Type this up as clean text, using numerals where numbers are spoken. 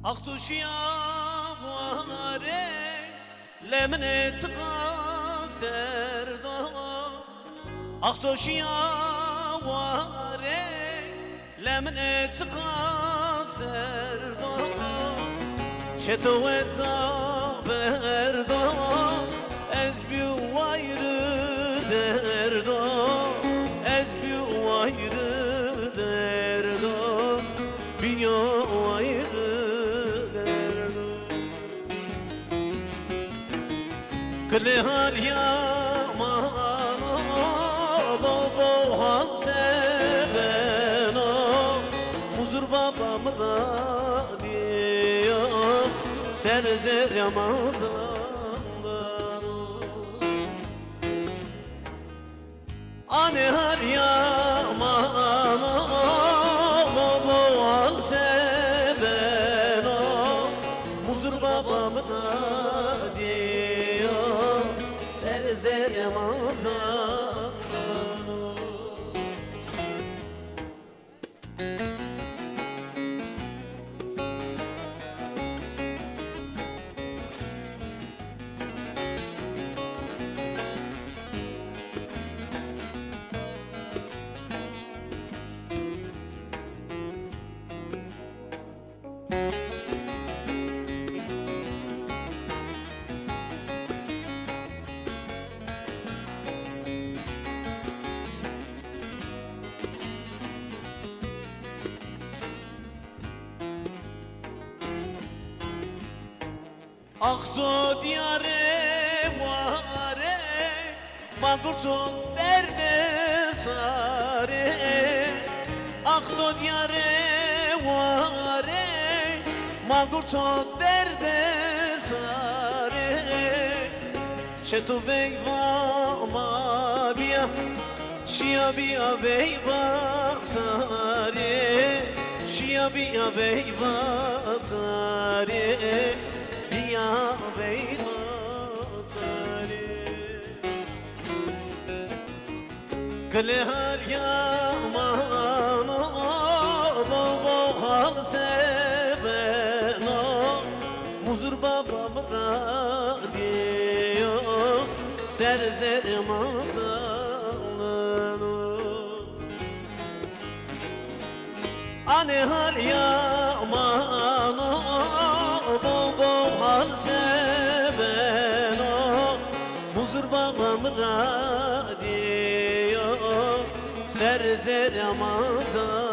Aktuşya vare lemne çıka serda Aktuşya vare lemne çıka serda Şeto verda ez bir ayrı derdo ez bir ayrı derdo bir ayrı Kle hal yaman baba hal seveno Muzur babam radyo serzer Ramazan'dan Ane hal yaman baba hal seveno Muzur babam radyo serzer Ramazan'dan Aksu diyare vare Mangurtun derde sare Aksu diyare vare Mangurtun derde sare Şetu beyva mabiya Şia biya beyva sare Şia biya beyva sare Ya beymazare Kle hal yaman baba hal seveno Muzur babam radyo serzer Ramazan'dan Ane hal yaman baba hal seveno Muzur babam radyo serzer Ramazan